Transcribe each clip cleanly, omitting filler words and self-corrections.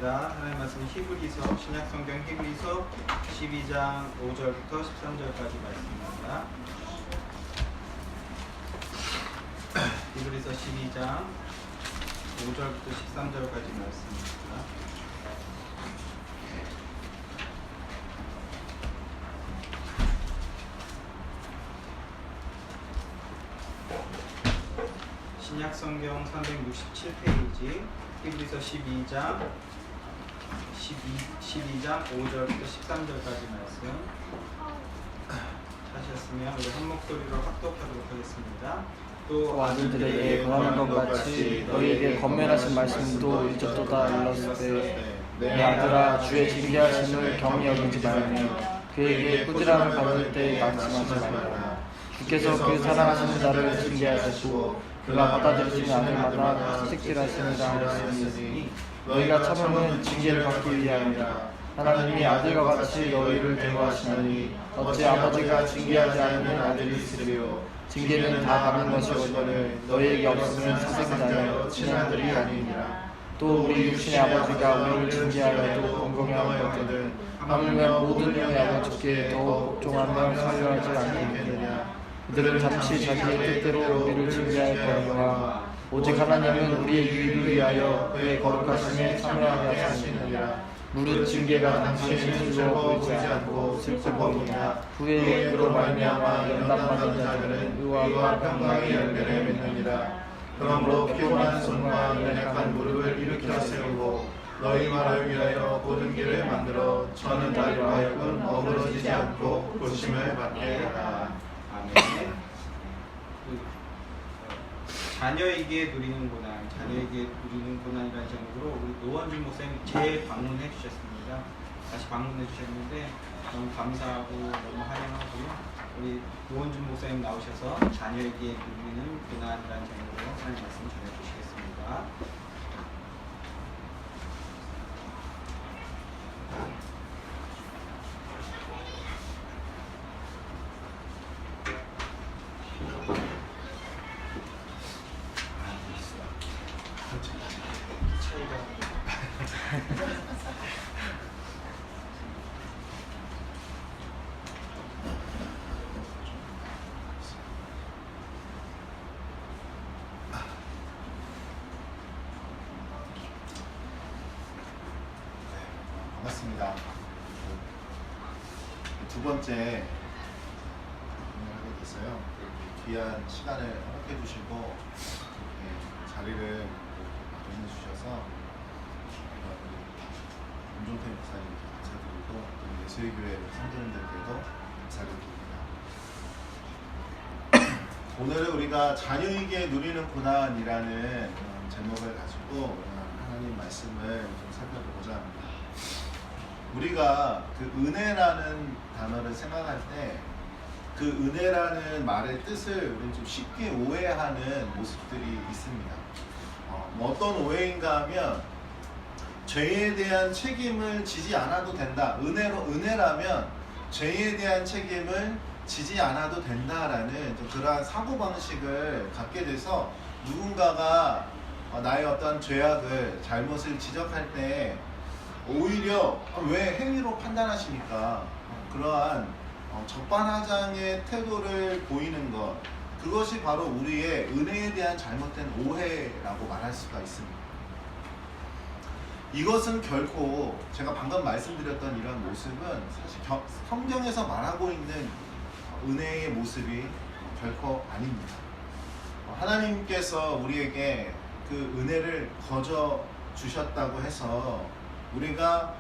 하겠습니다. 하나님 말씀 히브리서 신약성경 히브리서 12장 5절부터 13절까지 말씀입니다. 히브리서 12장 5절부터 13절까지 말씀입니다. 신약성경 367페이지 히브리서 12장 5절부터 13절까지 말씀 찾으셨으면 우리 한 목소리로 합독하도록 하겠습니다. 또 아들들에게 권하는 것 같이 너희에게 권면하신 말씀도 이적도다 일렀을 때 내 아들아 주의 징계하심을 경히 여기지 말며 그에게 꾸지람을 받을 때 낙심하지 말라. 주께서 그 사랑하시는 자를 징계하시고 그가 받아들이시는 아들마다 채찍질하시느라 하였으니 너희가 참음은 징계를 받기 위함이라. 하나님이 아들과 같이 너희를 대우하시나니 어찌 아버지가 징계하지 않는 아들이 있으리요. 징계는 다 받는 것이거늘 너희에게 없으면 사생자여 친아들이 아니니라. 또 우리 육신의 아버지가 우리를 징계하여도 공경하는 것들은 하물며 모든 영의 아버지께 더욱 복종하며 살려하지 않겠느냐. 그들은 잠시 자기의 뜻대로 우리를 징계할 거니와 오직 하나님은 우리의 유익을 위하여 그의 거룩하심에 참여하게 하시느니라. 무릇 징계가 당신의 즐거워 보이지 않고 슬퍼 보이나 후에 그로 말미암아 연단받은 자들은 의와 평강의 열매를 맺느니라. 그러므로 피곤한 손과 연약한 무릎을 일으켜 세우고 너희 말을 위하여 고든 길을 만들어 저는 나로 하여금 어그러지지 않고 고심을 받게 하라. 아멘. 자녀에게 누리는 고난, 자녀에게 누리는 고난이라는 제목으로 우리 노원준 목사님이 재방문해 주셨습니다. 다시 방문해 주셨는데 너무 감사하고 너무 환영하고요. 우리 노원준 목사님 나오셔서 자녀에게 누리는 고난이라는 제목으로 하나님 말씀 전해 주시겠습니다. 반갑습니다. 두 번째 하게 됐어요. 귀한 시간을 허락해 주시고 자리를 마련해 주셔서 윤종태 목사님께 감사드리고 또 예수의교회 성도님들께도 감사드립니다. 오늘은 우리가 자녀에게 누리는 고난이라는 제목을 가지고 하나님 말씀을 좀 살펴보고자 합니다. 우리가 그 은혜라는 단어를 생각할 때 그 은혜라는 말의 뜻을 우리는 좀 쉽게 오해하는 모습들이 있습니다. 어떤 오해인가 하면 죄에 대한 책임을 지지 않아도 된다. 은혜라면 죄에 대한 책임을 지지 않아도 된다라는 좀 그러한 사고방식을 갖게 돼서 누군가가 나의 어떤 죄악을 잘못을 지적할 때 오히려 왜 행위로 판단하시니까 그러한 적반하장의 태도를 보이는 것, 그것이 바로 우리의 은혜에 대한 잘못된 오해라고 말할 수가 있습니다. 이것은 결코 제가 방금 말씀드렸던 이런 모습은 사실 성경에서 말하고 있는 은혜의 모습이 결코 아닙니다. 하나님께서 우리에게 그 은혜를 거저 주셨다고 해서 우리가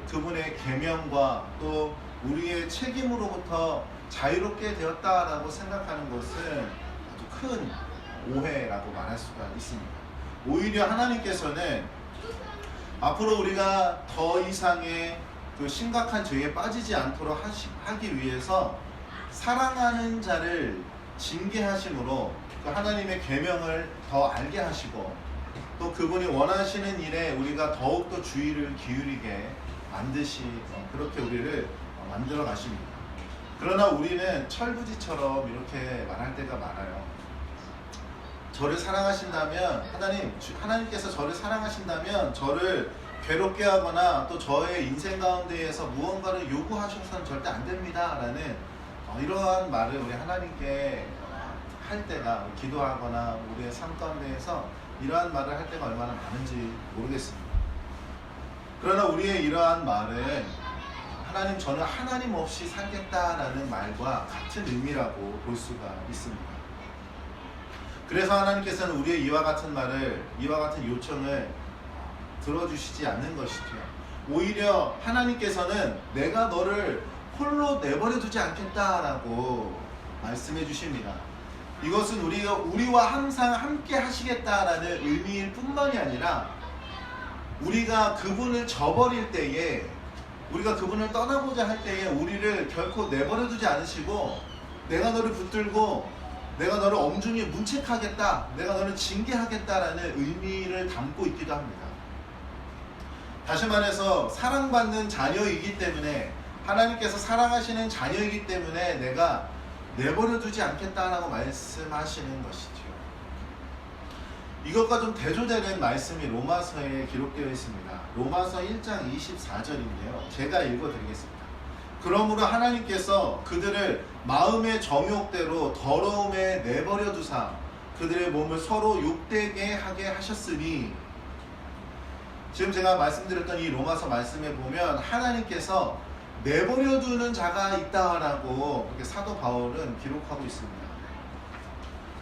그분의 계명과 또 우리의 책임으로부터 자유롭게 되었다라고 생각하는 것은 아주 큰 오해라고 말할 수가 있습니다. 오히려 하나님께서는 앞으로 우리가 더 이상의 그 심각한 죄에 빠지지 않도록 하기 위해서 사랑하는 자를 징계하심으로 그 하나님의 계명을 더 알게 하시고 또 그분이 원하시는 일에 우리가 더욱더 주의를 기울이게 그렇게 우리를 만들어 가십니다. 그러나 우리는 철부지처럼 이렇게 말할 때가 많아요. 저를 사랑하신다면 하나님께서 저를 사랑하신다면 저를 괴롭게 하거나 또 저의 인생 가운데에서 무언가를 요구하셔서는 절대 안 됩니다 라는 이러한 말을 우리 하나님께 할 때가, 기도하거나 우리의 삶 가운데에서 이러한 말을 할 때가 얼마나 많은지 모르겠습니다. 그러나 우리의 이러한 말은 하나님, 저는 하나님 없이 살겠다라는 말과 같은 의미라고 볼 수가 있습니다. 그래서 하나님께서는 우리의 이와 같은 말을, 이와 같은 요청을 들어주시지 않는 것이죠. 오히려 하나님께서는 내가 너를 홀로 내버려 두지 않겠다라고 말씀해 주십니다. 이것은 우리와 항상 함께 하시겠다라는 의미일 뿐만이 아니라 우리가 그분을 저버릴 때에, 우리가 그분을 떠나고자 할 때에 우리를 결코 내버려 두지 않으시고 내가 너를 붙들고 내가 너를 엄중히 문책하겠다, 내가 너를 징계하겠다라는 의미를 담고 있기도 합니다. 다시 말해서 사랑받는 자녀이기 때문에, 하나님께서 사랑하시는 자녀이기 때문에 내가 내버려 두지 않겠다라고 말씀하시는 것이죠. 이것과 좀 대조되는 말씀이 로마서에 기록되어 있습니다. 로마서 1장 24절인데요. 제가 읽어드리겠습니다. 그러므로 하나님께서 그들을 마음의 정욕대로 더러움에 내버려 두사 그들의 몸을 서로 욕되게 하게 하셨으니, 지금 제가 말씀드렸던 이 로마서 말씀에 보면 하나님께서 내버려 두는 자가 있다라고 그렇게 사도 바울은 기록하고 있습니다.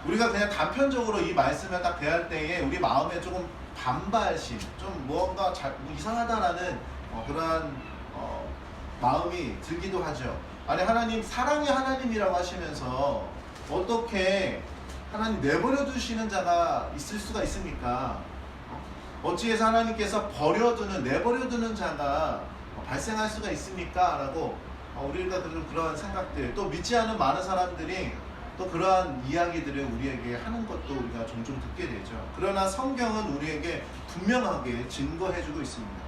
우리가 그냥 단편적으로 이 말씀을 딱 대할 때에 우리 마음에 조금 반발심, 좀 뭔가 이상하다라는 그러한 마음이 들기도 하죠. 아니, 하나님 사랑의 하나님이라고 하시면서 어떻게 하나님 내버려 두시는 자가 있을 수가 있습니까? 어찌해서 하나님께서 내버려 두는 자가 발생할 수가 있습니까? 라고 우리가 그런 생각들, 또 믿지 않은 많은 사람들이 또 그러한 이야기들을 우리에게 하는 것도 우리가 종종 듣게 되죠. 그러나 성경은 우리에게 분명하게 증거해주고 있습니다.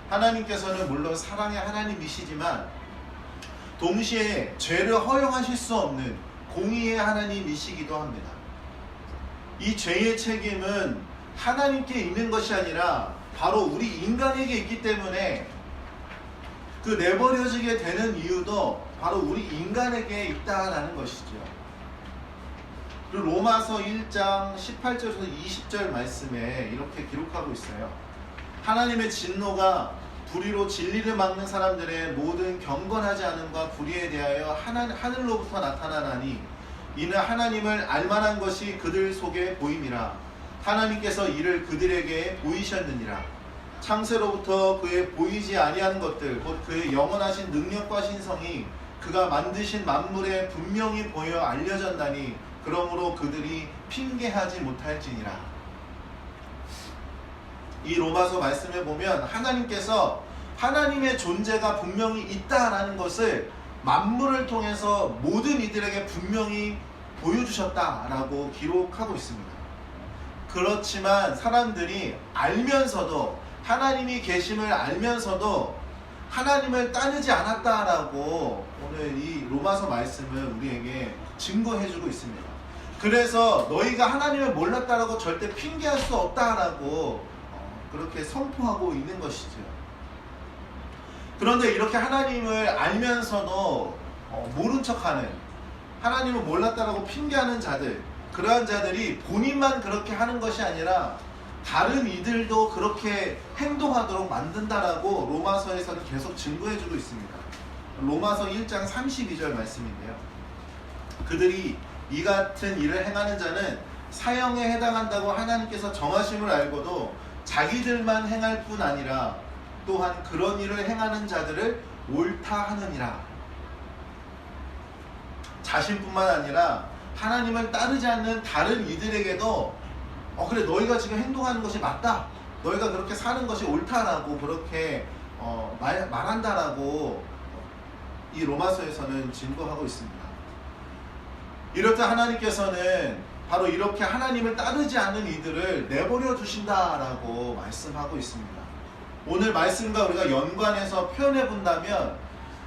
하나님께서는 물론 사랑의 하나님이시지만 동시에 죄를 허용하실 수 없는 공의의 하나님이시기도 합니다. 이 죄의 책임은 하나님께 있는 것이 아니라 바로 우리 인간에게 있기 때문에 그 내버려지게 되는 이유도 바로 우리 인간에게 있다라는 것이죠. 그리고 로마서 1장 18절에서 20절 말씀에 이렇게 기록하고 있어요. 하나님의 진노가 불의로 진리를 막는 사람들의 모든 경건하지 않음과 불의에 대하여 하늘로부터 나타나나니 이는 하나님을 알만한 것이 그들 속에 보임이라. 하나님께서 이를 그들에게 보이셨느니라. 창세로부터 그의 보이지 아니한 것들 곧 그의 영원하신 능력과 신성이 그가 만드신 만물에 분명히 보여 알려졌나니 그러므로 그들이 핑계하지 못할지니라. 이 로마서 말씀에 보면 하나님께서 하나님의 존재가 분명히 있다라는 것을 만물을 통해서 모든 이들에게 분명히 보여주셨다라고 기록하고 있습니다. 그렇지만 사람들이 알면서도, 하나님이 계심을 알면서도 하나님을 따르지 않았다라고 오늘 이 로마서 말씀을 우리에게 증거해주고 있습니다. 그래서 너희가 하나님을 몰랐다라고 절대 핑계할 수 없다라고 그렇게 선포하고 있는 것이죠. 그런데 이렇게 하나님을 알면서도 모른 척하는, 하나님을 몰랐다라고 핑계하는 자들, 그러한 자들이 본인만 그렇게 하는 것이 아니라 다른 이들도 그렇게 행동하도록 만든다라고 로마서에서는 계속 증거해주고 있습니다. 로마서 1장 32절 말씀인데요. 그들이 이 같은 일을 행하는 자는 사형에 해당한다고 하나님께서 정하심을 알고도 자기들만 행할 뿐 아니라 또한 그런 일을 행하는 자들을 옳다 하느니라. 자신뿐만 아니라 하나님을 따르지 않는 다른 이들에게도 그래, 너희가 지금 행동하는 것이 맞다, 너희가 그렇게 사는 것이 옳다라고 그렇게 말한다라고 이 로마서에서는 증거하고 있습니다. 이럴 때 하나님께서는 바로 이렇게 하나님을 따르지 않는 이들을 내버려 두신다라고 말씀하고 있습니다. 오늘 말씀과 우리가 연관해서 표현해 본다면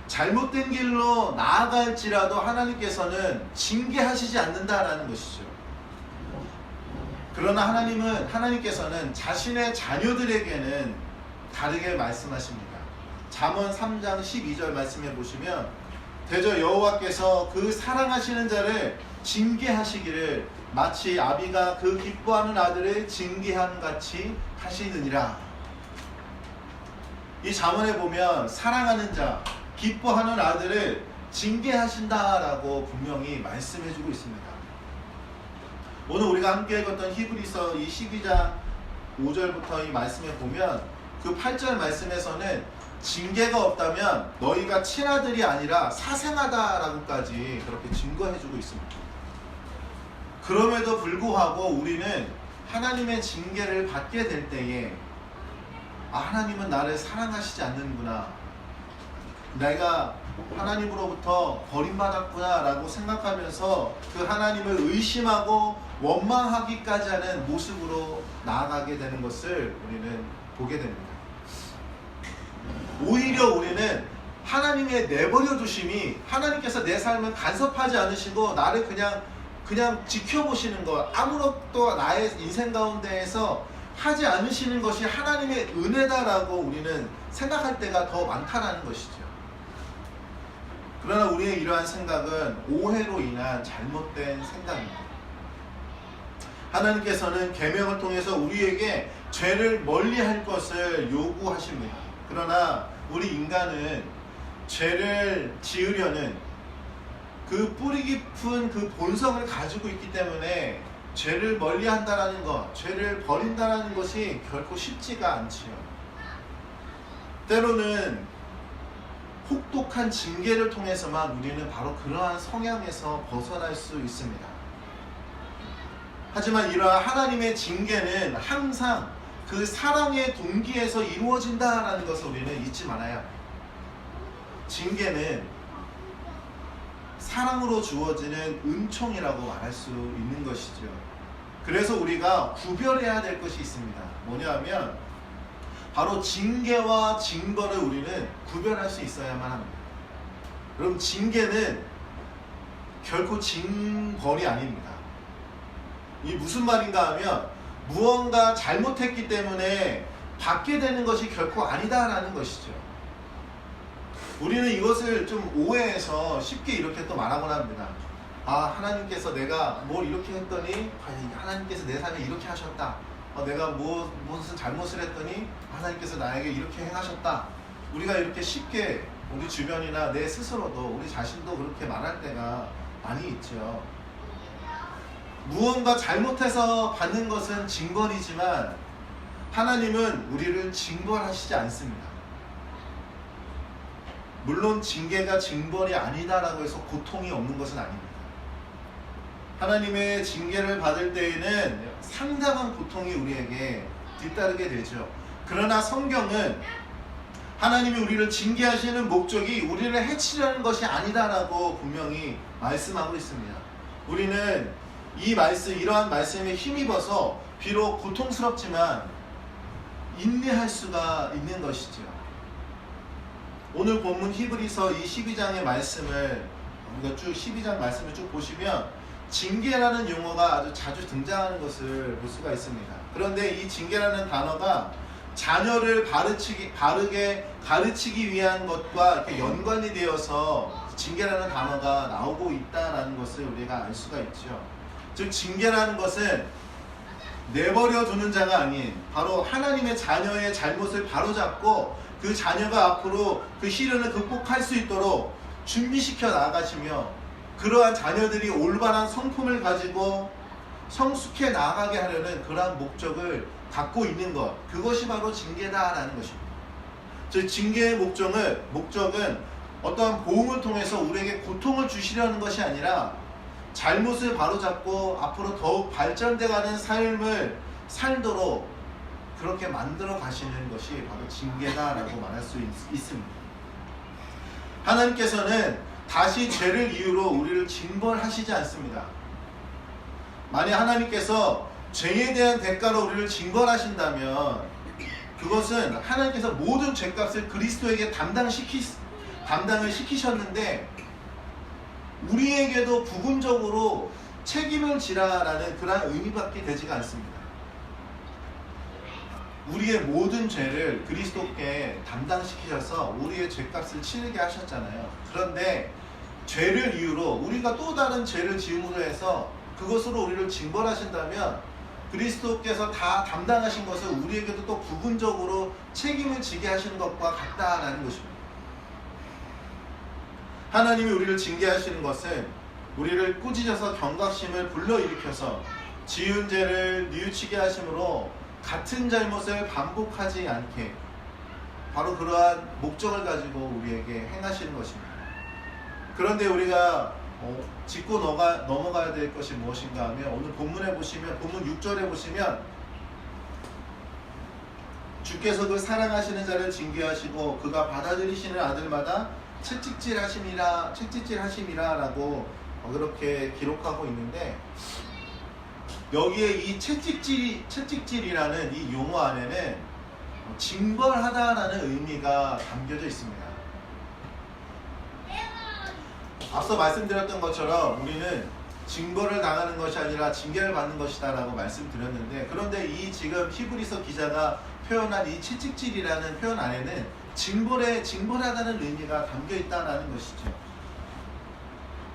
잘못된 길로 나아갈지라도 하나님께서는 징계하시지 않는다라는 것이죠. 그러나 하나님께서는 자신의 자녀들에게는 다르게 말씀하십니다. 잠언 3장 12절 말씀해 보시면 대저 여호와께서 그 사랑하시는 자를 징계하시기를 마치 아비가 그 기뻐하는 아들을 징계함 같이 하시느니라. 이 잠언에 보면 사랑하는 자, 기뻐하는 아들을 징계하신다라고 분명히 말씀해주고 있습니다. 오늘 우리가 함께 읽었던 히브리서 이 12장 5절부터 이 말씀에 보면 그 8절 말씀에서는 징계가 없다면 너희가 친아들이 아니라 사생하다라고까지 그렇게 증거해주고 있습니다. 그럼에도 불구하고 우리는 하나님의 징계를 받게 될 때에 하나님은 나를 사랑하시지 않는구나, 내가 하나님으로부터 버림받았구나 라고 생각하면서 그 하나님을 의심하고 원망하기까지 하는 모습으로 나아가게 되는 것을 우리는 보게 됩니다. 오히려 우리는 하나님의 내버려 두심이, 하나님께서 내 삶을 간섭하지 않으시고 나를 그냥 지켜보시는 것, 아무것도 나의 인생 가운데에서 하지 않으시는 것이 하나님의 은혜다라고 우리는 생각할 때가 더 많다라는 것이죠. 그러나 우리의 이러한 생각은 오해로 인한 잘못된 생각입니다. 하나님께서는 계명을 통해서 우리에게 죄를 멀리할 것을 요구하십니다. 그러나 우리 인간은 죄를 지으려는 그 뿌리 깊은 그 본성을 가지고 있기 때문에 죄를 멀리한다라는 것, 죄를 버린다라는 것이 결코 쉽지가 않지요. 때로는 혹독한 징계를 통해서만 우리는 바로 그러한 성향에서 벗어날 수 있습니다. 하지만 이러한 하나님의 징계는 항상 그 사랑의 동기에서 이루어진다라는 것을 우리는 잊지 말아야 합니다. 징계는 사랑으로 주어지는 은총이라고 말할 수 있는 것이죠. 그래서 우리가 구별해야 될 것이 있습니다. 뭐냐면 바로 징계와 징벌을 우리는 구별할 수 있어야만 합니다. 그럼 징계는 결코 징벌이 아닙니다. 이 무슨 말인가 하면 무언가 잘못했기 때문에 받게 되는 것이 결코 아니다라는 것이죠. 우리는 이것을 좀 오해해서 쉽게 이렇게 또 말하곤 합니다. 하나님께서 내가 뭘 이렇게 했더니 하나님께서 내 삶에 이렇게 하셨다. 내가 무슨 잘못을 했더니 하나님께서 나에게 이렇게 행하셨다. 우리가 이렇게 쉽게 우리 주변이나 내 스스로도 우리 자신도 그렇게 말할 때가 많이 있죠. 무언가 잘못해서 받는 것은 징벌이지만 하나님은 우리를 징벌하시지 않습니다. 물론 징계가 징벌이 아니다라고 해서 고통이 없는 것은 아닙니다. 하나님의 징계를 받을 때에는 상당한 고통이 우리에게 뒤따르게 되죠. 그러나 성경은 하나님이 우리를 징계하시는 목적이 우리를 해치려는 것이 아니다라고 분명히 말씀하고 있습니다. 우리는 이러한 말씀에 힘입어서 비록 고통스럽지만 인내할 수가 있는 것이죠. 오늘 본문 히브리서 이 12장의 말씀을 우리가 쭉 12장 말씀을 쭉 보시면 징계라는 용어가 아주 자주 등장하는 것을 볼 수가 있습니다. 그런데 이 징계라는 단어가 자녀를 바르게 가르치기 위한 것과 이렇게 연관이 되어서 징계라는 단어가 나오고 있다는 것을 우리가 알 수가 있죠. 즉 징계라는 것은 내버려 두는 자가 아닌 바로 하나님의 자녀의 잘못을 바로잡고 그 자녀가 앞으로 그 시련을 극복할 수 있도록 준비시켜 나가시며 그러한 자녀들이 올바른 성품을 가지고 성숙해 나아가게 하려는 그러한 목적을 갖고 있는 것, 그것이 바로 징계다라는 것입니다. 즉 징계의 목적은 어떠한 보응을 통해서 우리에게 고통을 주시려는 것이 아니라 잘못을 바로잡고 앞으로 더욱 발전돼가는 삶을 살도록 그렇게 만들어 가시는 것이 바로 징계다라고 말할 수 있습니다. 하나님께서는 다시 죄를 이유로 우리를 징벌하시지 않습니다. 만약 하나님께서 죄에 대한 대가로 우리를 징벌하신다면 그것은 하나님께서 모든 죄값을 그리스도에게 담당을 시키셨는데 우리에게도 부분적으로 책임을 지라라는 그러한 의미밖에 되지가 않습니다. 우리의 모든 죄를 그리스도께 담당시키셔서 우리의 죄값을 치르게 하셨잖아요. 그런데 죄를 이유로 우리가 또 다른 죄를 지음으로 해서 그것으로 우리를 징벌하신다면 그리스도께서 다 담당하신 것을 우리에게도 또 부분적으로 책임을 지게 하시는 것과 같다라는 것입니다. 하나님이 우리를 징계하시는 것은 우리를 꾸짖어서 경각심을 불러일으켜서 지은 죄를 뉘우치게 하심으로 같은 잘못을 반복하지 않게 바로 그러한 목적을 가지고 우리에게 행하시는 것입니다. 그런데 우리가 짚고 넘어가야 될 것이 무엇인가 하면 오늘 본문에 보시면 본문 6절에 보시면 주께서 그 사랑하시는 자를 징계하시고 그가 받아들이시는 아들마다 채찍질 하심이라 라고 그렇게 기록하고 있는데 여기에 이 채찍질이라는 이 용어 안에는 징벌하다라는 의미가 담겨져 있습니다. 앞서 말씀드렸던 것처럼 우리는 징벌을 당하는 것이 아니라 징계를 받는 것이다 라고 말씀드렸는데 그런데 이 지금 히브리서 기자가 표현한 이 채찍질이라는 표현 안에는 징벌하다는 의미가 담겨 있다는 것이죠.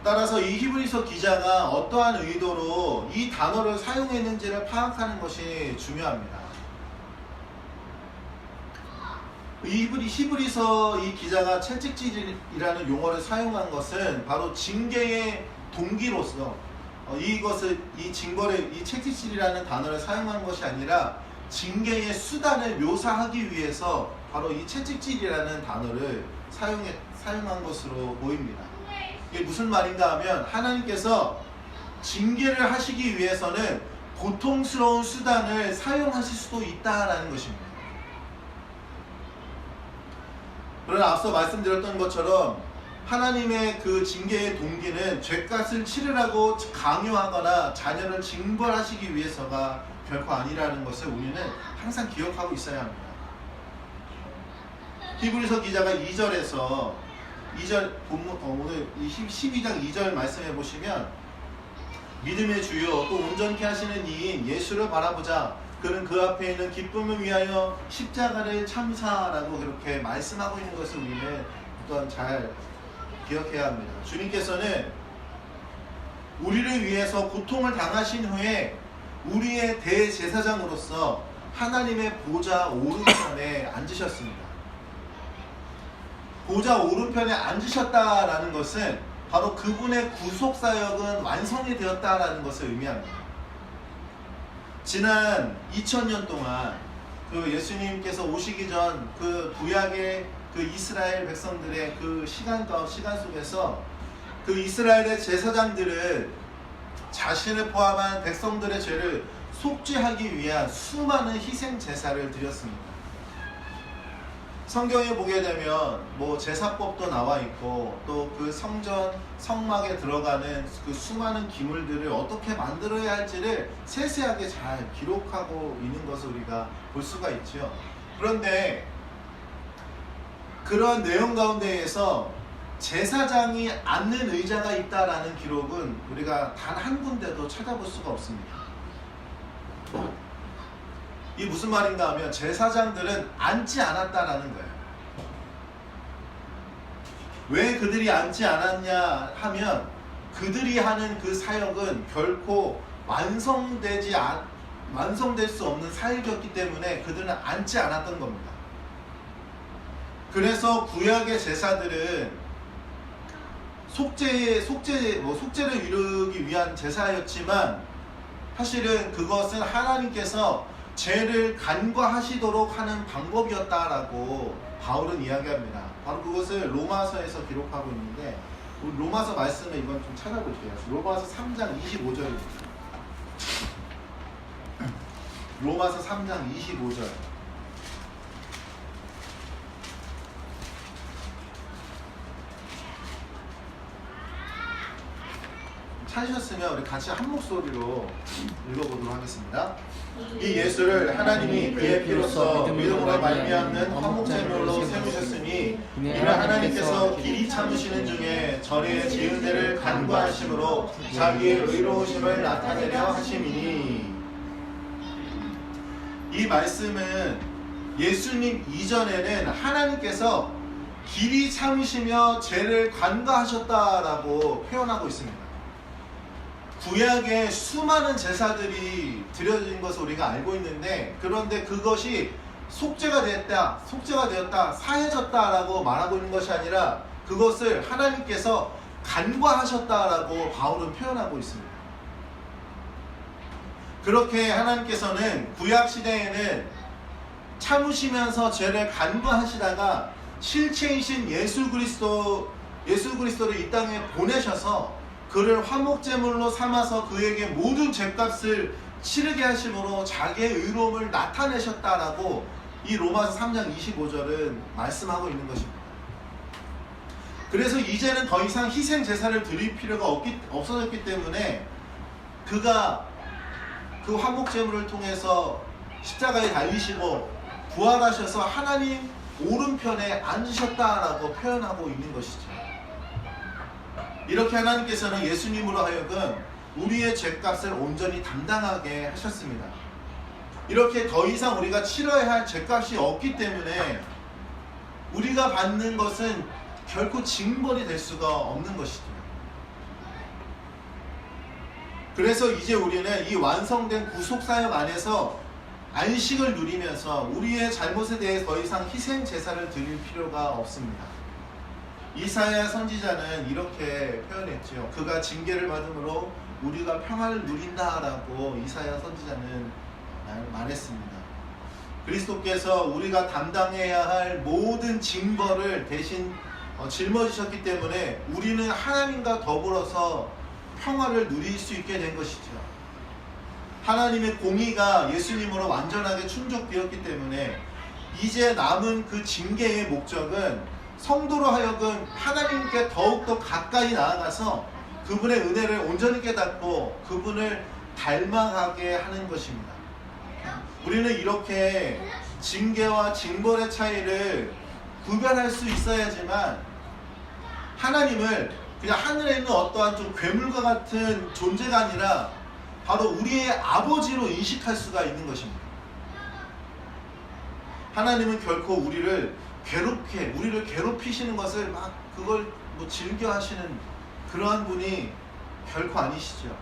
따라서 이 히브리서 기자가 어떠한 의도로 이 단어를 사용했는지를 파악하는 것이 중요합니다. 히브리서 이 기자가 채찍질이라는 용어를 사용한 것은 바로 징계의 동기로서 이 채찍질이라는 단어를 사용한 것이 아니라 징계의 수단을 묘사하기 위해서 바로 이 채찍질이라는 단어를 사용한 것으로 보입니다. 이게 무슨 말인가 하면 하나님께서 징계를 하시기 위해서는 고통스러운 수단을 사용하실 수도 있다라는 것입니다. 그러나 앞서 말씀드렸던 것처럼 하나님의 그 징계의 동기는 죄값을 치르라고 강요하거나 자녀를 징벌하시기 위해서가 결코 아니라는 것을 우리는 항상 기억하고 있어야 합니다. 히브리서 기자가 2절에서 오늘 12장 2절 말씀해 보시면 믿음의 주요 또 온전케 하시는 이인 예수를 바라보자 그는 그 앞에 있는 기쁨을 위하여 십자가를 참사라고 그렇게 말씀하고 있는 것을 우리는 또한 잘 기억해야 합니다. 주님께서는 우리를 위해서 고통을 당하신 후에 우리의 대제사장으로서 하나님의 보좌 오른편에 앉으셨습니다. 보좌 오른편에 앉으셨다라는 것은 바로 그분의 구속사역은 완성이 되었다라는 것을 의미합니다. 지난 2000년 동안 그 예수님께서 오시기 전 그 구약의 그 이스라엘 백성들의 그 시간 속에서 그 이스라엘의 제사장들은 자신을 포함한 백성들의 죄를 속죄하기 위한 수많은 희생 제사를 드렸습니다. 성경에 보게 되면 뭐 제사법도 나와 있고 또 그 성막에 들어가는 그 수많은 기물들을 어떻게 만들어야 할지를 세세하게 잘 기록하고 있는 것을 우리가 볼 수가 있죠. 그런데 그런 내용 가운데에서 제사장이 앉는 의자가 있다라는 기록은 우리가 단 한 군데도 찾아볼 수가 없습니다. 이 무슨 말인가 하면 제사장들은 앉지 않았다라는 거예요. 왜 그들이 앉지 않았냐 하면 그들이 하는 그 사역은 결코 완성될 수 없는 사역이었기 때문에 그들은 앉지 않았던 겁니다. 그래서 구약의 제사들은 속죄를 이루기 위한 제사였지만 사실은 그것은 하나님께서 죄를 간과하시도록 하는 방법이었다라고 바울은 이야기합니다. 바로 그것을 로마서에서 기록하고 있는데 로마서 말씀을 이건 좀 찾아볼게요. 로마서 3장 25절입니다. 로마서 3장 25절. 찾으셨으면 우리 같이 한 목소리로 읽어보도록 하겠습니다. 이 예수를 하나님이 그의 피로써 믿음으로 말미암는 화목제물로 세우셨으니 이는 하나님께서 길이 참으시는 중에 전에 지은 죄를 간과하심으로 자기의 의로우심을 나타내려 하심이니 이 이 말씀은 예수님 이전에는 하나님께서 길이 참으시며 죄를 간과하셨다라고 표현하고 있습니다. 구약에 수많은 제사들이 드려진 것을 우리가 알고 있는데, 그런데 그것이 속죄가 되었다, 사해졌다라고 말하고 있는 것이 아니라 그것을 하나님께서 간과하셨다라고 바울은 표현하고 있습니다. 그렇게 하나님께서는 구약 시대에는 참으시면서 죄를 간과하시다가 실체이신 예수 그리스도를 이 땅에 보내셔서 그를 화목제물로 삼아서 그에게 모든 죄값을 치르게 하심으로 자기의 의로움을 나타내셨다라고 이 로마서 3장 25절은 말씀하고 있는 것입니다. 그래서 이제는 더 이상 희생 제사를 드릴 필요가 없어졌기 때문에 그가 그 화목제물을 통해서 십자가에 달리시고 부활하셔서 하나님 오른편에 앉으셨다라고 표현하고 있는 것이죠. 이렇게 하나님께서는 예수님으로 하여금 우리의 죄값을 온전히 담당하게 하셨습니다. 이렇게 더 이상 우리가 치러야 할 죄값이 없기 때문에 우리가 받는 것은 결코 징벌이 될 수가 없는 것이죠. 그래서 이제 우리는 이 완성된 구속사역 안에서 안식을 누리면서 우리의 잘못에 대해 더 이상 희생 제사를 드릴 필요가 없습니다. 이사야 선지자는 이렇게 표현했죠. 그가 징계를 받음으로 우리가 평화를 누린다라고 이사야 선지자는 말했습니다. 그리스도께서 우리가 담당해야 할 모든 징벌을 대신 짊어지셨기 때문에 우리는 하나님과 더불어서 평화를 누릴 수 있게 된 것이죠. 하나님의 공의가 예수님으로 완전하게 충족되었기 때문에 이제 남은 그 징계의 목적은 성도로 하여금 하나님께 더욱더 가까이 나아가서 그분의 은혜를 온전히 깨닫고 그분을 닮아가게 하는 것입니다. 우리는 이렇게 징계와 징벌의 차이를 구별할 수 있어야지만 하나님을 그냥 하늘에 있는 어떠한 좀 괴물과 같은 존재가 아니라 바로 우리의 아버지로 인식할 수가 있는 것입니다. 하나님은 결코 우리를 괴롭히시는 것을 막 그걸 즐겨 하시는 그러한 분이 결코 아니시죠.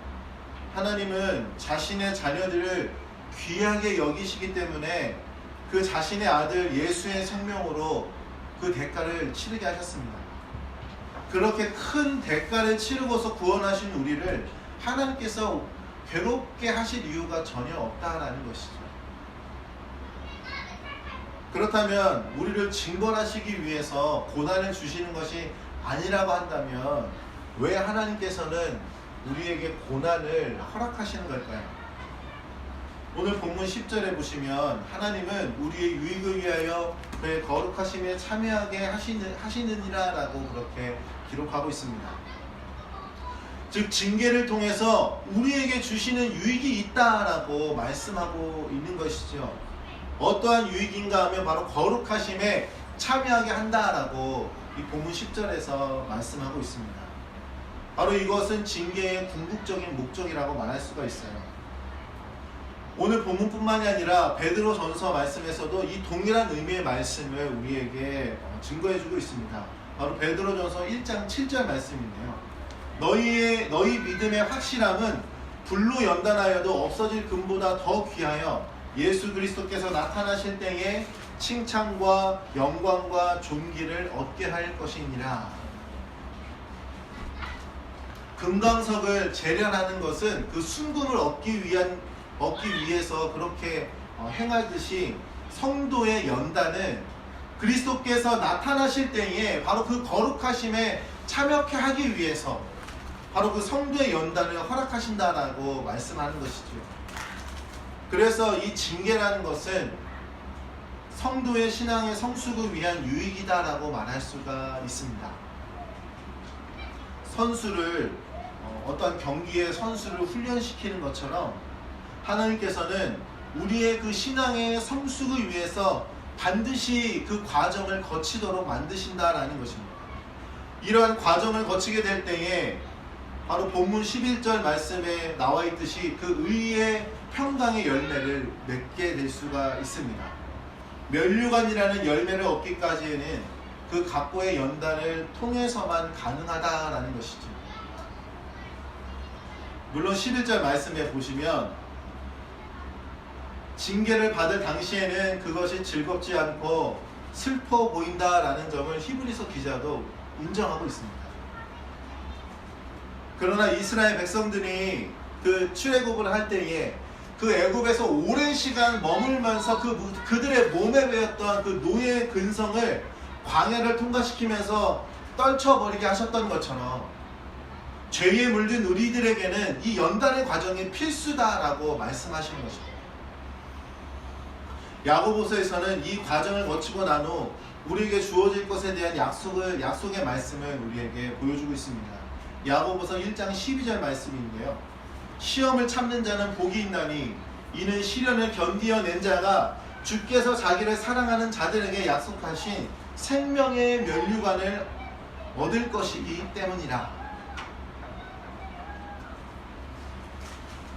하나님은 자신의 자녀들을 귀하게 여기시기 때문에 그 자신의 아들 예수의 생명으로 그 대가를 치르게 하셨습니다. 그렇게 큰 대가를 치르고서 구원하신 우리를 하나님께서 괴롭게 하실 이유가 전혀 없다라는 것이죠. 그렇다면 우리를 징벌하시기 위해서 고난을 주시는 것이 아니라고 한다면 왜 하나님께서는 우리에게 고난을 허락하시는 걸까요? 오늘 본문 10절에 보시면 하나님은 우리의 유익을 위하여 그의 거룩하심에 참여하게 하시느니라 라고 그렇게 기록하고 있습니다. 즉 징계를 통해서 우리에게 주시는 유익이 있다라고 말씀하고 있는 것이죠. 어떠한 유익인가 하면 바로 거룩하심에 참여하게 한다라고 이 본문 10절에서 말씀하고 있습니다. 바로 이것은 징계의 궁극적인 목적이라고 말할 수가 있어요. 오늘 본문뿐만이 아니라 베드로전서 말씀에서도 이 동일한 의미의 말씀을 우리에게 증거해주고 있습니다. 바로 베드로전서 1장 7절 말씀인데요. 너희 믿음의 확실함은 불로 연단하여도 없어질 금보다 더 귀하여 예수 그리스도께서 나타나실 때에 칭찬과 영광과 존귀를 얻게 할 것이니라. 금강석을 재련하는 것은 그 순금을 얻기 위해서 그렇게 행하듯이 성도의 연단은 그리스도께서 나타나실 때에 바로 그 거룩하심에 참여케 하기 위해서 바로 그 성도의 연단을 허락하신다라고 말씀하는 것이죠. 그래서 이 징계라는 것은 성도의 신앙의 성숙을 위한 유익이다라고 말할 수가 있습니다. 선수를 어떤 경기의 선수를 훈련시키는 것처럼 하나님께서는 우리의 그 신앙의 성숙을 위해서 반드시 그 과정을 거치도록 만드신다라는 것입니다. 이러한 과정을 거치게 될 때에 바로 본문 11절 말씀에 나와 있듯이 그 의의 평강의 열매를 맺게 될 수가 있습니다. 면류관이라는 열매를 얻기까지는 그 각고의 연단을 통해서만 가능하다라는 것이죠. 물론 11절 말씀에 보시면 징계를 받을 당시에는 그것이 즐겁지 않고 슬퍼 보인다라는 점을 히브리서 기자도 인정하고 있습니다. 그러나 이스라엘 백성들이 그 출애굽을 할 때에 그 애굽에서 오랜 시간 머물면서 그들의 몸에 배었던 그 노예의 근성을 광야를 통과시키면서 떨쳐버리게 하셨던 것처럼 죄에 물든 우리들에게는 이 연단의 과정이 필수다라고 말씀하시는 것입니다. 야고보서에서는 이 과정을 거치고 난 후 우리에게 주어질 것에 대한 약속의 말씀을 우리에게 보여주고 있습니다. 야고보서 1장 12절 말씀인데요. 시험을 참는 자는 복이 있나니 이는 시련을 견디어낸 자가 주께서 자기를 사랑하는 자들에게 약속하신 생명의 면류관을 얻을 것이기 때문이라.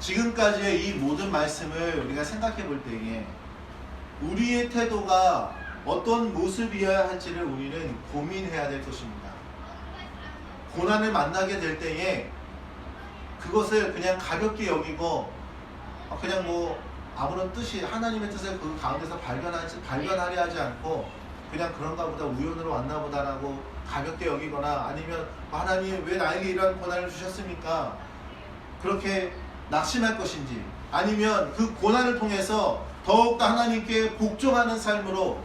지금까지의 이 모든 말씀을 우리가 생각해 볼 때에 우리의 태도가 어떤 모습이어야 할지를 우리는 고민해야 될 것입니다. 고난을 만나게 될 때에 그것을 그냥 가볍게 여기고 그냥 뭐 아무런 뜻이 하나님의 뜻을 그 가운데서 발견하려 하지 않고 그냥 그런가 보다 우연으로 왔나 보다라고 가볍게 여기거나 아니면 하나님 왜 나에게 이런 고난을 주셨습니까? 그렇게 낙심할 것인지 아니면 그 고난을 통해서 더욱더 하나님께 복종하는 삶으로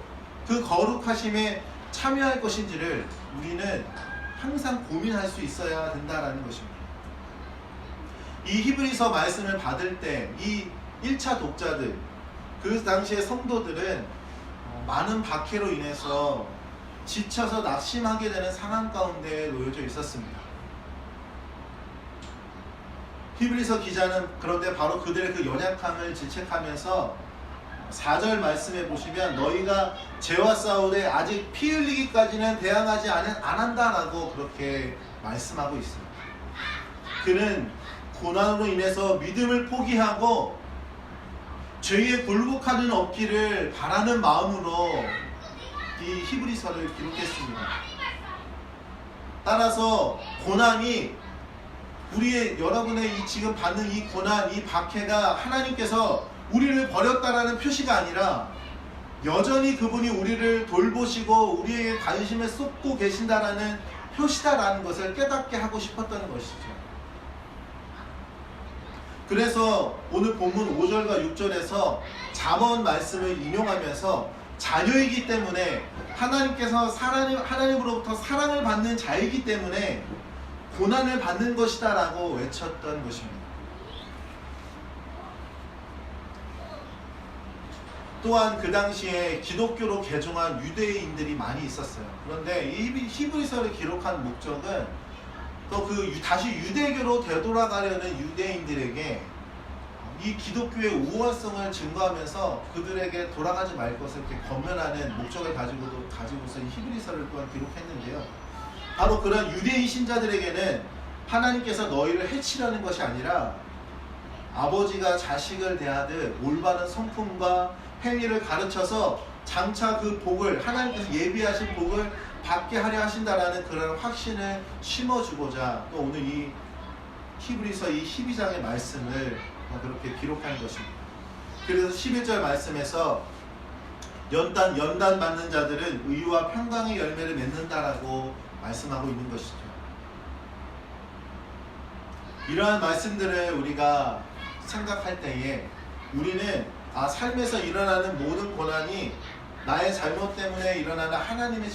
그 거룩하심에 참여할 것인지를 우리는 항상 고민할 수 있어야 된다는 것입니다. 이 히브리서 말씀을 받을 때 이 1차 독자들, 그 당시의 성도들은 많은 박해로 인해서 지쳐서 낙심하게 되는 상황 가운데 놓여져 있었습니다. 히브리서 기자는 그런데 바로 그들의 그 연약함을 질책하면서 4절 말씀에 보시면 너희가 죄와 싸우되 아직 피 흘리기까지는 대항하지 않는다라고 그렇게 말씀하고 있습니다. 그는 고난으로 인해서 믿음을 포기하고 죄에 굴복하는 없기를 바라는 마음으로 이 히브리서를 기록했습니다. 따라서 고난이 여러분의 이 지금 받는 이 고난, 이 박해가 하나님께서 우리를 버렸다라는 표시가 아니라 여전히 그분이 우리를 돌보시고 우리에게 관심을 쏟고 계신다라는 표시다라는 것을 깨닫게 하고 싶었던 것이죠. 그래서 오늘 본문 5절과 6절에서 잠언 말씀을 인용하면서 자녀이기 때문에 하나님으로부터 사랑을 받는 자이기 때문에 고난을 받는 것이다 라고 외쳤던 것입니다. 또한 그 당시에 기독교로 개종한 유대인들이 많이 있었어요. 그런데 이 히브리서를 기록한 목적은 또 다시 유대교로 되돌아가려는 유대인들에게 이 기독교의 우월성을 증거하면서 그들에게 돌아가지 말 것을 이렇게 권면하는 목적을 가지고서 이 히브리서를 또한 기록했는데요. 바로 그런 유대인 신자들에게는 하나님께서 너희를 해치려는 것이 아니라 아버지가 자식을 대하듯 올바른 성품과 행위를 가르쳐서 장차 그 복을 하나님께서 예비하신 복을 받게 하려 하신다라는 그런 확신을 심어주고자 또 오늘 이 히브리서 이 12장의 말씀을 그렇게 기록한 것입니다. 그래서 11절 말씀에서 연단 받는 자들은 의와 평강의 열매를 맺는다라고 말씀하고 있는 것이죠. 이러한 말씀들을 우리가 생각할 때에 우리는 삶에서 일어나는 모든 고난이 나의 잘못 때문에 일어나는 하나님의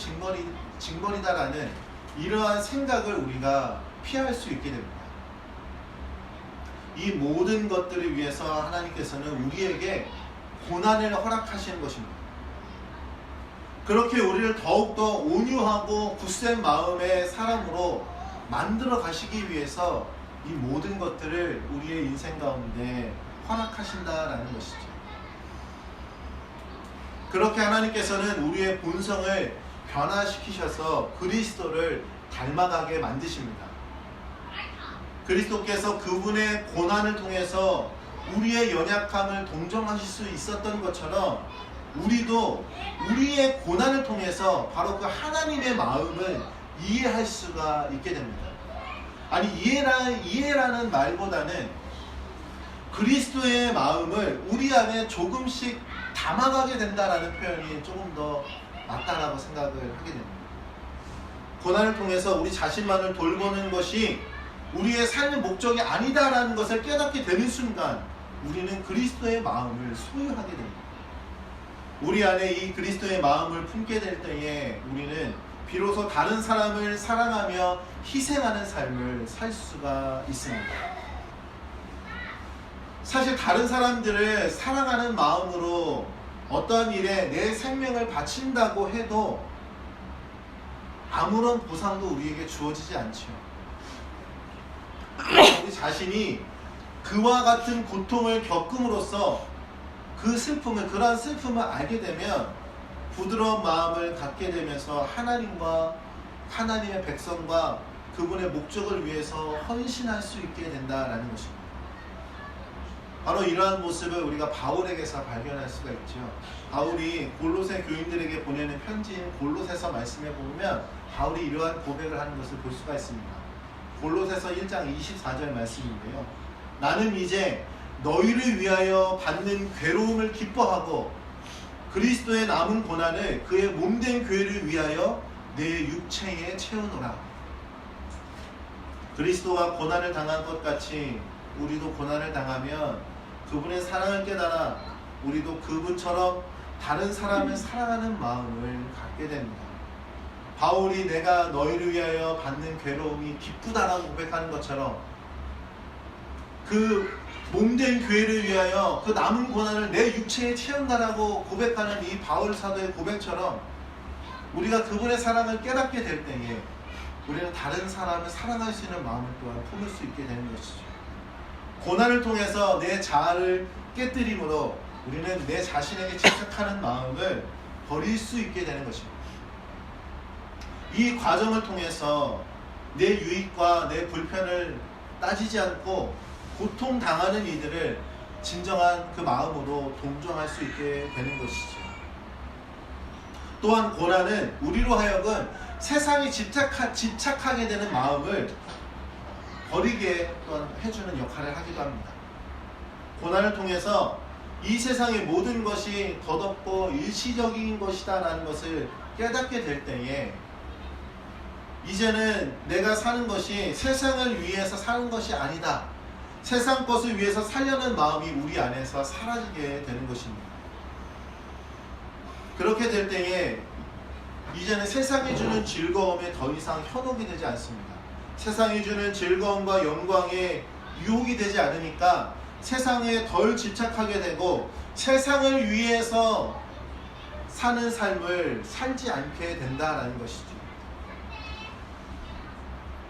징벌이다라는 이러한 생각을 우리가 피할 수 있게 됩니다. 이 모든 것들을 위해서 하나님께서는 우리에게 고난을 허락하시는 것입니다. 그렇게 우리를 더욱더 온유하고 굳센 마음의 사람으로 만들어 가시기 위해서 이 모든 것들을 우리의 인생 가운데 허락하신다라는 것이죠. 그렇게 하나님께서는 우리의 본성을 변화시키셔서 그리스도를 닮아가게 만드십니다. 그리스도께서 그분의 고난을 통해서 우리의 연약함을 동정하실 수 있었던 것처럼 우리도 우리의 고난을 통해서 바로 그 하나님의 마음을 이해할 수가 있게 됩니다. 아니 이해라는 말보다는 그리스도의 마음을 우리 안에 조금씩 담아가게 된다라는 표현이 조금 더 맞다라고 생각을 하게 됩니다. 고난을 통해서 우리 자신만을 돌보는 것이 우리의 삶의 목적이 아니다라는 것을 깨닫게 되는 순간 우리는 그리스도의 마음을 소유하게 됩니다. 우리 안에 이 그리스도의 마음을 품게 될 때에 우리는 비로소 다른 사람을 사랑하며 희생하는 삶을 살 수가 있습니다. 사실 다른 사람들을 사랑하는 마음으로 어떠한 일에 내 생명을 바친다고 해도 아무런 보상도 우리에게 주어지지 않죠. 우리 자신이 그와 같은 고통을 겪음으로써 그러한 슬픔을 알게 되면 부드러운 마음을 갖게 되면서 하나님과 하나님의 백성과 그분의 목적을 위해서 헌신할 수 있게 된다라는 것입니다. 바로 이러한 모습을 우리가 바울에게서 발견할 수가 있죠. 바울이 골로새 교인들에게 보내는 편지인 골로새서 말씀에 보면 바울이 이러한 고백을 하는 것을 볼 수가 있습니다. 골로새서 1장 24절 말씀인데요. 나는 이제 너희를 위하여 받는 괴로움을 기뻐하고 그리스도의 남은 고난을 그의 몸된 교회를 위하여 내 육체에 채우노라. 그리스도가 고난을 당한 것 같이 우리도 고난을 당하면 그분의 사랑을 깨달아 우리도 그분처럼 다른 사람을 사랑하는 마음을 갖게 됩니다. 바울이 내가 너희를 위하여 받는 괴로움이 기쁘다라고 고백하는 것처럼 그 몸된 교회를 위하여 그 남은 고난을 내 육체에 채운다라고 고백하는 이 바울 사도의 고백처럼 우리가 그분의 사랑을 깨닫게 될 때에 우리는 다른 사람을 사랑할 수 있는 마음을 또한 품을 수 있게 되는 것이죠. 고난을 통해서 내 자아를 깨뜨림으로 우리는 내 자신에게 집착하는 마음을 버릴 수 있게 되는 것입니다. 이 과정을 통해서 내 유익과 내 불편을 따지지 않고 고통당하는 이들을 진정한 그 마음으로 동정할 수 있게 되는 것이죠. 또한 고난은 우리로 하여금 세상에 집착하게 되는 마음을 버리게 또한 해주는 역할을 하기도 합니다. 고난을 통해서 이 세상의 모든 것이 덧없고 일시적인 것이다 라는 것을 깨닫게 될 때에 이제는 내가 사는 것이 세상을 위해서 사는 것이 아니다. 세상 것을 위해서 살려는 마음이 우리 안에서 사라지게 되는 것입니다. 그렇게 될 때에 이제는 세상이 주는 즐거움에 더 이상 현혹이 되지 않습니다. 세상이 주는 즐거움과 영광에 유혹이 되지 않으니까 세상에 덜 집착하게 되고 세상을 위해서 사는 삶을 살지 않게 된다라는 것이죠.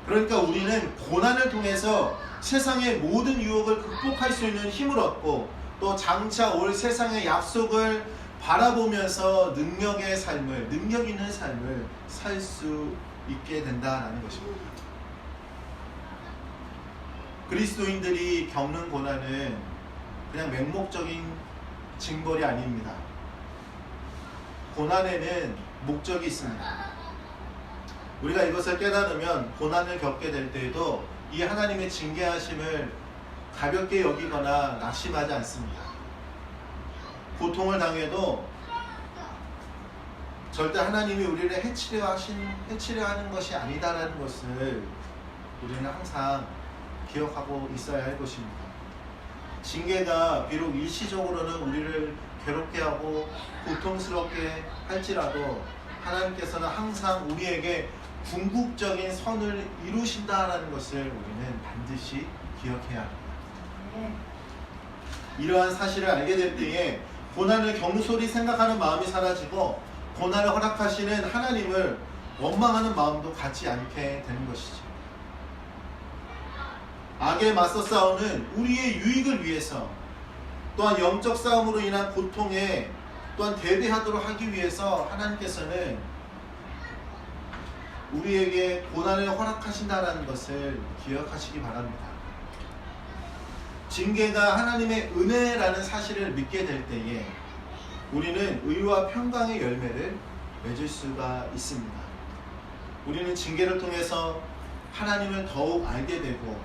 그러니까 우리는 고난을 통해서 세상의 모든 유혹을 극복할 수 있는 힘을 얻고 또 장차 올 세상의 약속을 바라보면서 능력 있는 삶을 살 수 있게 된다라는 것입니다. 그리스도인들이 겪는 고난은 그냥 맹목적인 징벌이 아닙니다. 고난에는 목적이 있습니다. 우리가 이것을 깨달으면 고난을 겪게 될 때에도 이 하나님의 징계하심을 가볍게 여기거나 낙심하지 않습니다. 고통을 당해도 절대 하나님이 우리를 해치려 하는 것이 아니다라는 것을 우리는 항상 기억하고 있어야 할 것입니다. 징계가 비록 일시적으로는 우리를 괴롭게 하고 고통스럽게 할지라도 하나님께서는 항상 우리에게 궁극적인 선을 이루신다라는 것을 우리는 반드시 기억해야 합니다. 이러한 사실을 알게 될 때에 고난을 경솔히 생각하는 마음이 사라지고 고난을 허락하시는 하나님을 원망하는 마음도 갖지 않게 되는 것이죠. 악에 맞서 싸우는 우리의 유익을 위해서 또한 영적 싸움으로 인한 고통에 또한 대비하도록 하기 위해서 하나님께서는 우리에게 고난을 허락하신다는 것을 기억하시기 바랍니다. 징계가 하나님의 은혜라는 사실을 믿게 될 때에 우리는 의와 평강의 열매를 맺을 수가 있습니다. 우리는 징계를 통해서 하나님을 더욱 알게 되고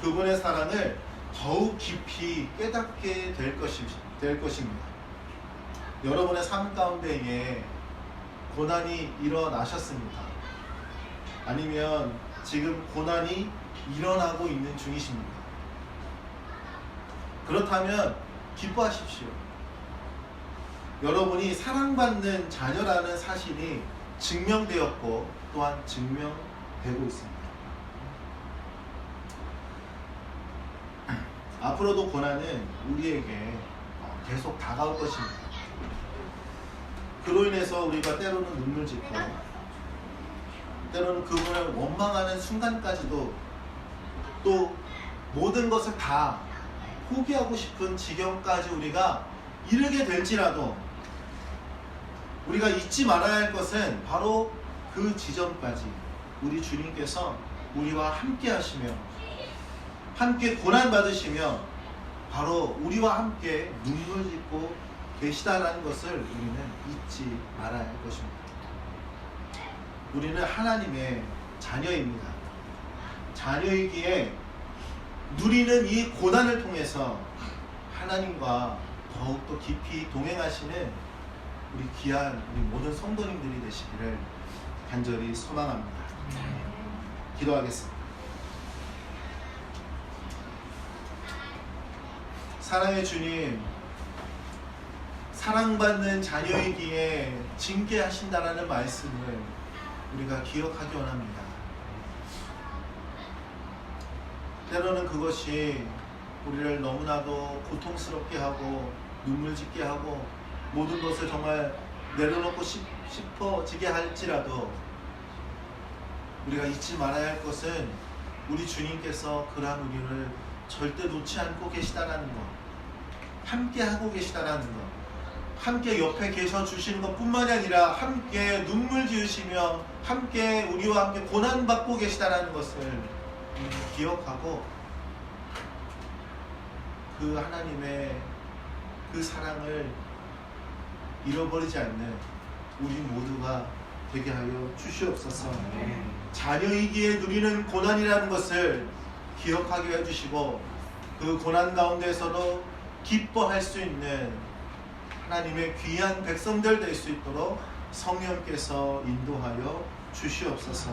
그분의 사랑을 더욱 깊이 깨닫게 될 것입니다. 여러분의 삶 가운데에 고난이 일어나셨습니까? 아니면 지금 고난이 일어나고 있는 중이십니까? 그렇다면 기뻐하십시오. 여러분이 사랑받는 자녀라는 사실이 증명되었고 또한 증명되고 있습니다. 앞으로도 고난은 우리에게 계속 다가올 것입니다. 그로 인해서 우리가 때로는 눈물 짓고 때로는 그분을 원망하는 순간까지도 또 모든 것을 다 포기하고 싶은 지경까지 우리가 이르게 될지라도 우리가 잊지 말아야 할 것은 바로 그 지점까지 우리 주님께서 우리와 함께 하시며 함께 고난 받으시며 바로 우리와 함께 눈물 짓고 계시다라는 것을 우리는 잊지 말아야 할 것입니다. 우리는 하나님의 자녀입니다. 자녀이기에 누리는 이 고난을 통해서 하나님과 더욱더 깊이 동행하시는 우리 귀한 우리 모든 성도님들이 되시기를 간절히 소망합니다. 기도하겠습니다. 사랑의 주님, 사랑받는 자녀이기에 징계하신다라는 말씀을 우리가 기억하기 원합니다. 때로는 그것이 우리를 너무나도 고통스럽게 하고 눈물 짓게 하고 모든 것을 정말 내려놓고 싶어지게 할지라도 우리가 잊지 말아야 할 것은 우리 주님께서 그러한 우리를 절대 놓지 않고 계시다라는 것, 함께 하고 계시다라는 것, 함께 옆에 계셔 주시는 것뿐만이 아니라 함께 눈물 지으시며 함께 우리와 함께 고난받고 계시다라는 것을 기억하고 그 하나님의 그 사랑을 잃어버리지 않는 우리 모두가 되게 하여 주시옵소서. 자녀이기에 누리는 고난이라는 것을 기억하게 해주시고 그 고난 가운데서도 기뻐할 수 있는 하나님의 귀한 백성들 될 수 있도록 성령께서 인도하여 주시옵소서.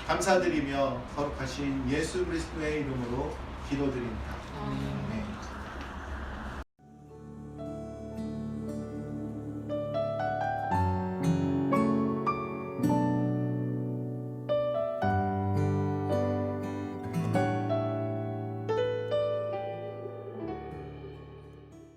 감사드리며 거룩하신 예수 그리스도의 이름으로 기도드립니다.